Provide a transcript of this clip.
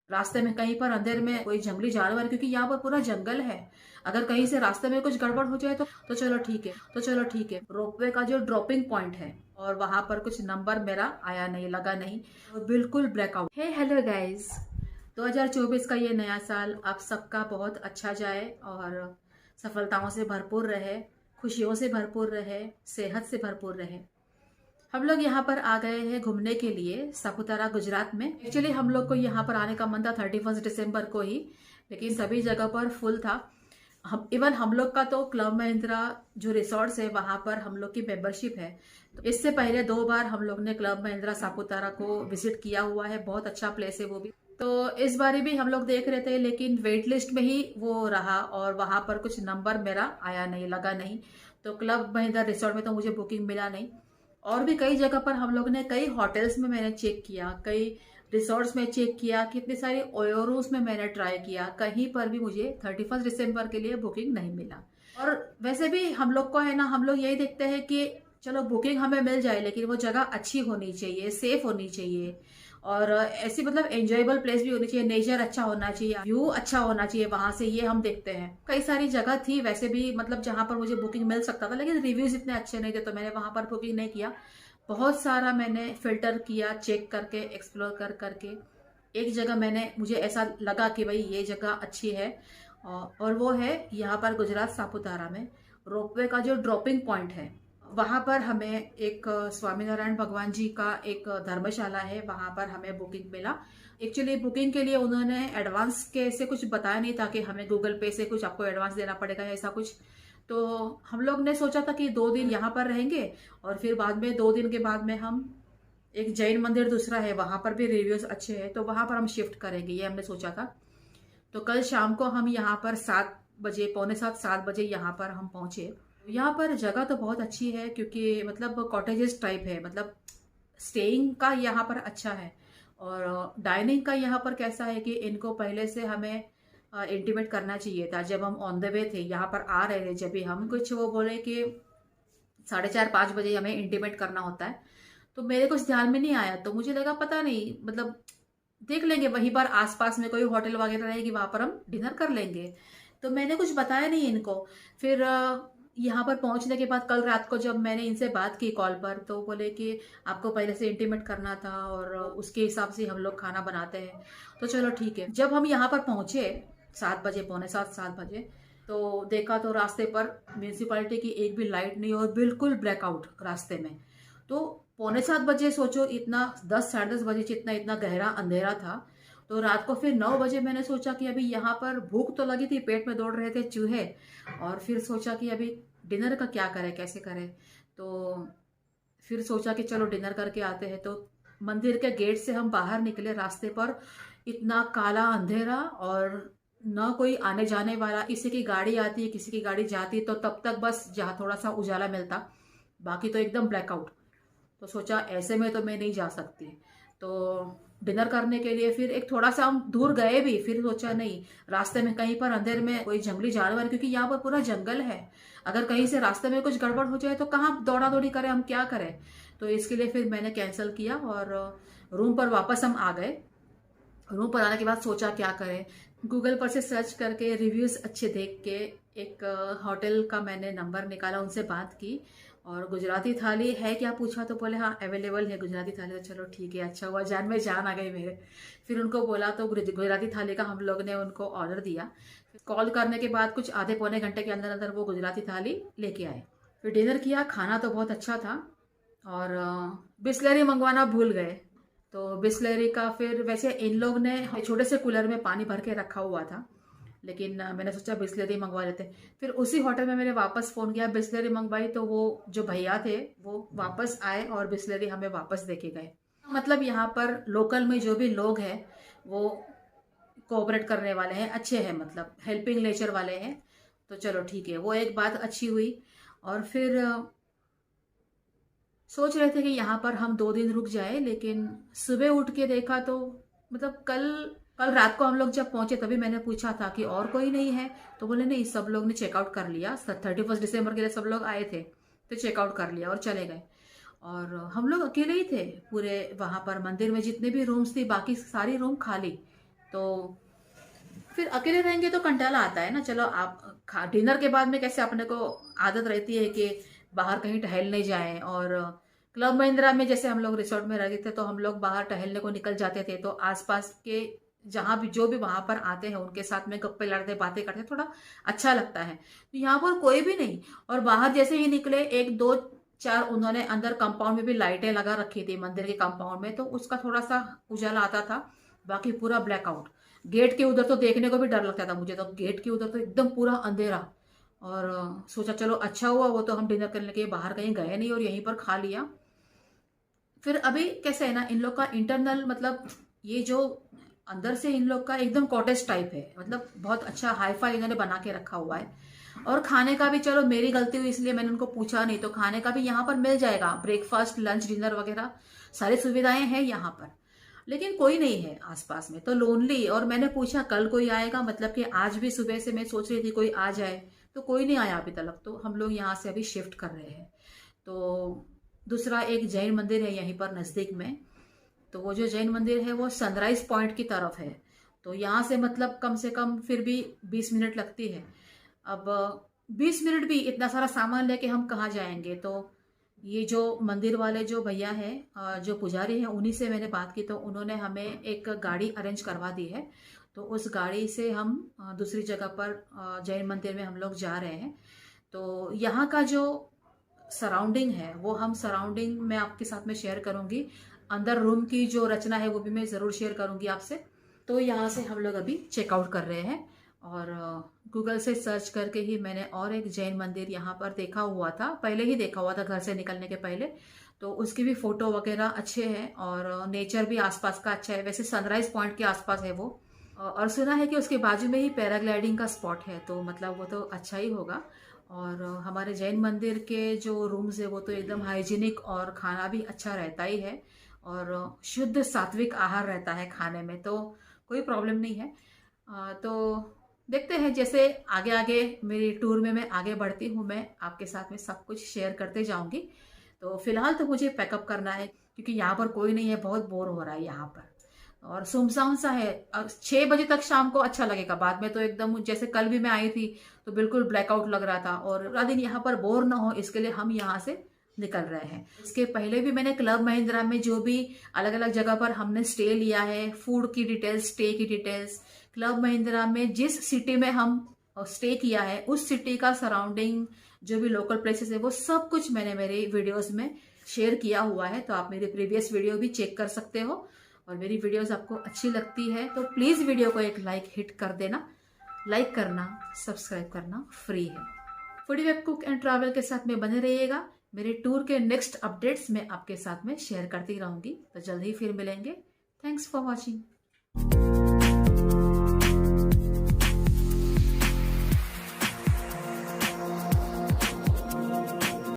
रास्ते में कहीं पर अंधेर में कोई जंगली जानवर, क्योंकि यहाँ पर पूरा जंगल है। अगर कहीं से रास्ते में कुछ गड़बड़ हो जाए तो चलो ठीक है। रोपवे का जो ड्रॉपिंग पॉइंट है और वहां पर कुछ नंबर मेरा आया नहीं, लगा नहीं, तो बिल्कुल ब्लैकआउट। हे हेलो गाइस, 2024 का ये नया साल आप सबका बहुत अच्छा जाए और सफलताओं से भरपूर रहे, खुशियों से भरपूर रहे, सेहत से भरपूर रहे। हम लोग यहाँ पर आ गए हैं घूमने के लिए सापुतारा गुजरात में। एक्चुअली हम लोग को यहाँ पर आने का मन था 31 दिसंबर को ही, लेकिन सभी जगह पर फुल था। हम लोग का तो क्लब महिंद्रा जो रिसोर्ट्स है वहां पर हम लोग की मेंबरशिप है, तो इससे पहले 2 बार हम लोग ने क्लब महिंद्रा सापुतारा को विजिट किया हुआ है। बहुत अच्छा प्लेस है वो भी। तो इस बारी भी हम लोग देख रहे थे, लेकिन वेट लिस्ट में ही वो रहा और वहां पर कुछ नंबर मेरा आया नहीं, लगा नहीं। तो क्लब महिंद्रा रिसोर्ट में तो मुझे बुकिंग मिला नहीं। और भी कई जगह पर हम लोग ने, कई होटल्स में मैंने चेक किया, कई रिसोर्ट्स में चेक किया, कितने सारे ओयोरूस में मैंने ट्राई किया, कहीं पर भी मुझे 31 दिसंबर के लिए बुकिंग नहीं मिला। और वैसे भी हम लोग को है ना, हम लोग यही देखते हैं कि चलो बुकिंग हमें मिल जाए, लेकिन वो जगह अच्छी होनी चाहिए, सेफ होनी चाहिए और ऐसी मतलब एंजॉयबल प्लेस भी होनी चाहिए, नेचर अच्छा होना चाहिए, व्यू अच्छा होना चाहिए वहां से, ये हम देखते हैं। कई सारी जगह थी वैसे भी, मतलब जहां पर मुझे बुकिंग मिल सकता था, लेकिन रिव्यूज इतने अच्छे नहीं थे तो मैंने वहां पर बुकिंग नहीं किया। बहुत सारा मैंने फिल्टर किया, चेक करके, एक्सप्लोर कर करके एक जगह मैंने, मुझे ऐसा लगा कि भाई ये जगह अच्छी है और वो है यहाँ पर गुजरात सापुतारा में रोपवे का जो ड्रॉपिंग पॉइंट है। वहां पर हमें एक स्वामीनारायण भगवान जी का एक धर्मशाला है, वहां पर हमें बुकिंग मिला। एक्चुअली बुकिंग के लिए उन्होंने एडवांस के से कुछ बताया नहीं था कि हमें गूगल पे से कुछ आपको एडवांस देना पड़ेगा या ऐसा कुछ। तो हम लोग ने सोचा था कि 2 दिन यहाँ पर रहेंगे और फिर बाद में 2 दिन के बाद में हम, एक जैन मंदिर दूसरा है वहां पर भी रिव्यूज अच्छे हैं तो वहां पर हम शिफ्ट करेंगे, ये हमने सोचा था। तो कल शाम को हम यहाँ पर 7 बजे, पौने 7 7 बजे यहाँ पर हम पहुंचे। यहाँ पर जगह तो बहुत अच्छी है, क्योंकि मतलब कॉटेजेस टाइप है, मतलब स्टेइंग का यहाँ पर अच्छा है। और डाइनिंग का यहाँ पर कैसा है कि इनको पहले से हमें इंटीमेट करना चाहिए था। जब हम ऑन द वे थे, यहाँ पर आ रहे थे, जब भी हम कुछ, वो बोले कि 4:30 5 बजे हमें इंटीमेट करना होता है। तो मेरे कुछ ध्यान में नहीं आया, तो मुझे लगा पता नहीं, मतलब देख लेंगे वहीं पर आसपास में कोई होटल वगैरह रहेगी, वहां पर हम डिनर कर लेंगे। तो मैंने कुछ बताया नहीं इनको। फिर यहाँ पर पहुंचने के बाद कल रात को जब मैंने इनसे बात की कॉल पर, तो बोले कि आपको पहले से इंटीमेट करना था और उसके हिसाब से हम लोग खाना बनाते हैं। तो चलो ठीक है। जब हम यहाँ पर पहुंचे 7 बजे, पौने 7 7 बजे, तो देखा तो रास्ते पर म्यूनिसिपालिटी की एक भी लाइट नहीं और बिल्कुल ब्लैकआउट रास्ते में। तो पौने 7 बजे, सोचो इतना, 10 साढ़े 10 बजे जितना इतना गहरा अंधेरा था। तो रात को फिर 9 बजे मैंने सोचा कि अभी यहाँ पर भूख तो लगी थी, पेट में दौड़ रहे थे चूहे, और फिर सोचा कि अभी डिनर का क्या करें, कैसे करें। तो फिर सोचा कि चलो डिनर करके आते हैं। तो मंदिर के गेट से हम बाहर निकले, रास्ते पर इतना काला अंधेरा और न कोई आने जाने वाला, किसी की गाड़ी आती, किसी की गाड़ी जाती, तो तब तक बस जहाँ थोड़ा सा उजाला मिलता, बाकी तो एकदम ब्लैकआउट। तो सोचा ऐसे में तो मैं नहीं जा सकती। तो डिनर करने के लिए फिर एक थोड़ा सा हम दूर गए भी, फिर सोचा नहीं, रास्ते में कहीं पर अंधेर में कोई जंगली जानवर, क्योंकि यहाँ पर पूरा जंगल है, अगर कहीं से रास्ते में कुछ गड़बड़ हो जाए तो कहाँ दौड़ा दौड़ी करें, हम क्या करें। तो इसके लिए फिर मैंने कैंसिल किया और रूम पर वापस हम आ गए। रूम पर आने के बाद सोचा क्या करें, गूगल पर से सर्च करके, रिव्यूज अच्छे देख के एक होटल का मैंने नंबर निकाला, उनसे बात की और गुजराती थाली है क्या पूछा, तो बोले हाँ अवेलेबल है गुजराती थाली। तो चलो ठीक है, अच्छा हुआ, जान में जान आ गई मेरे। फिर उनको बोला तो गुजराती थाली का हम लोग ने उनको ऑर्डर दिया। कॉल करने के बाद कुछ आधे पौने घंटे के अंदर अंदर वो गुजराती थाली लेके आए। फिर डिनर किया, खाना तो बहुत अच्छा था और बिस्लरी मंगवाना भूल गए। तो बिस्लरी का फिर, वैसे इन लोग ने छोटे से कूलर में पानी भर के रखा हुआ था, लेकिन मैंने सोचा बिस्लरी मंगवा लेते। फिर उसी होटल में मैंने वापस फोन किया, बिस्लरी मंगवाई, तो वो जो भैया थे वो वापस आए और बिस्लरी हमें वापस देके गए। मतलब यहाँ पर लोकल में जो भी लोग हैं वो कोऑपरेट करने वाले हैं, अच्छे हैं, मतलब हेल्पिंग नेचर वाले हैं। तो चलो ठीक है, वो एक बात अच्छी हुई। और फिर सोच रहे थे कि यहाँ पर हम 2 दिन रुक जाए, लेकिन सुबह उठ के देखा तो, मतलब कल कल रात को हम लोग जब पहुंचे तभी मैंने पूछा था कि और कोई नहीं है, तो बोले नहीं, सब लोग ने चेकआउट कर लिया, 31 दिसंबर के लिए सब लोग आए थे तो चेकआउट कर लिया और चले गए। और हम लोग अकेले ही थे पूरे वहां पर मंदिर में, जितने भी रूम्स थी बाकी सारी रूम खाली। तो फिर अकेले रहेंगे तो कंटाला आता है ना। चलो आप डिनर के बाद में कैसे अपने को आदत रहती है कि बाहर कहीं टहलने जाएं, और क्लब महिंद्रा में जैसे हम लोग रिसोर्ट में रहते थे तो हम लोग बाहर टहलने को निकल जाते थे, तो आसपास के जहां भी जो भी वहां पर आते हैं उनके साथ में गप्पे लड़ते बातें करते थोड़ा अच्छा लगता है। तो यहाँ पर कोई भी नहीं, और बाहर जैसे ही निकले एक दो चार उन्होंने अंदर कंपाउंड में भी लाइटें लगा रखी थी मंदिर के कंपाउंड में, तो उसका थोड़ा सा उजाला आता था, बाकी पूरा ब्लैकआउट। गेट के उधर तो देखने को भी डर लगता था मुझे, तो गेट के उधर तो एकदम पूरा अंधेरा। और सोचा चलो अच्छा हुआ वो तो हम डिनर करने के लिए बाहर कहीं गए नहीं और यहीं पर खा लिया। फिर अभी कैसे है ना, इन लोग का इंटरनल मतलब ये जो अंदर से इन लोग का एकदम कॉटेज टाइप है, मतलब बहुत अच्छा हाई फाई इन्होंने बना के रखा हुआ है। और खाने का भी चलो मेरी गलती हुई इसलिए मैंने उनको पूछा नहीं, तो खाने का भी यहाँ पर मिल जाएगा, ब्रेकफास्ट लंच डिनर वगैरह सारी सुविधाएं हैं यहाँ पर। लेकिन कोई नहीं है आसपास में, तो लोनली। और मैंने पूछा कल कोई आएगा, मतलब कि आज भी सुबह से मैं सोच रही थी कोई आ जाए, तो कोई नहीं आया अभी तक। तो हम लोग यहाँ से अभी शिफ्ट कर रहे हैं। तो दूसरा एक जैन मंदिर है यहीं पर नज़दीक में, तो वो जो जैन मंदिर है वो सनराइज पॉइंट की तरफ है, तो यहाँ से मतलब कम से कम फिर भी 20 मिनट लगती है। अब 20 मिनट भी इतना सारा सामान लेके हम कहाँ जाएंगे। तो ये जो मंदिर वाले जो भैया हैं, जो पुजारी हैं, उन्हीं से मैंने बात की, तो उन्होंने हमें एक गाड़ी अरेंज करवा दी है। तो उस गाड़ी से हम दूसरी जगह पर जैन मंदिर में हम लोग जा रहे हैं। तो यहाँ का जो सराउंडिंग है वो हम सराउंडिंग मैं आपके साथ में शेयर करूंगी, अंदर रूम की जो रचना है वो भी मैं ज़रूर शेयर करूंगी आपसे। तो यहाँ से हम लोग अभी चेकआउट कर रहे हैं, और गूगल से सर्च करके ही मैंने और एक जैन मंदिर यहाँ पर देखा हुआ था, पहले ही देखा हुआ था घर से निकलने के पहले। तो उसकी भी फोटो वगैरह अच्छे हैं और नेचर भी आसपास का अच्छा है, वैसे सनराइज पॉइंट के आसपास है वो। और सुना है कि उसके बाजू में ही पैराग्लाइडिंग का स्पॉट है, तो मतलब वो तो अच्छा ही होगा। और हमारे जैन मंदिर के जो रूम्स है वो तो एकदम हाइजीनिक, और खाना भी अच्छा रहता ही है, और शुद्ध सात्विक आहार रहता है खाने में, तो कोई प्रॉब्लम नहीं है। तो देखते हैं जैसे आगे आगे मेरी टूर में मैं आगे बढ़ती हूँ, मैं आपके साथ में सब कुछ शेयर करते जाऊंगी। तो फिलहाल तो मुझे पैकअप करना है क्योंकि यहाँ पर कोई नहीं है, बहुत बोर हो रहा है यहाँ पर, और सुनसान सा है। 6 बजे तक शाम को अच्छा लगेगा, बाद में तो एकदम जैसे कल भी मैं आई थी तो बिल्कुल ब्लैकआउट लग रहा था, और पूरा दिन यहाँ पर बोर ना हो इसके लिए हम यहाँ से निकल रहे हैं। इसके पहले भी मैंने क्लब महिंद्रा में जो भी अलग अलग जगह पर हमने स्टे लिया है, फूड की डिटेल्स, स्टे की डिटेल्स, क्लब महिंद्रा में जिस सिटी में हम स्टे किया है उस सिटी का सराउंडिंग जो भी लोकल प्लेसेस है वो सब कुछ मैंने मेरी वीडियोस में शेयर किया हुआ है। तो आप मेरी प्रीवियस वीडियो भी चेक कर सकते हो, और मेरी वीडियोस आपको अच्छी लगती है तो प्लीज़ वीडियो को एक लाइक हिट कर देना। लाइक करना, सब्सक्राइब करना फ्री है। Foodie web cook and travel के साथ में बने रहिएगा। मेरे टूर के नेक्स्ट अपडेट्स मैं आपके साथ में शेयर करती रहूंगी, तो जल्द ही फिर मिलेंगे। Thanks for watching.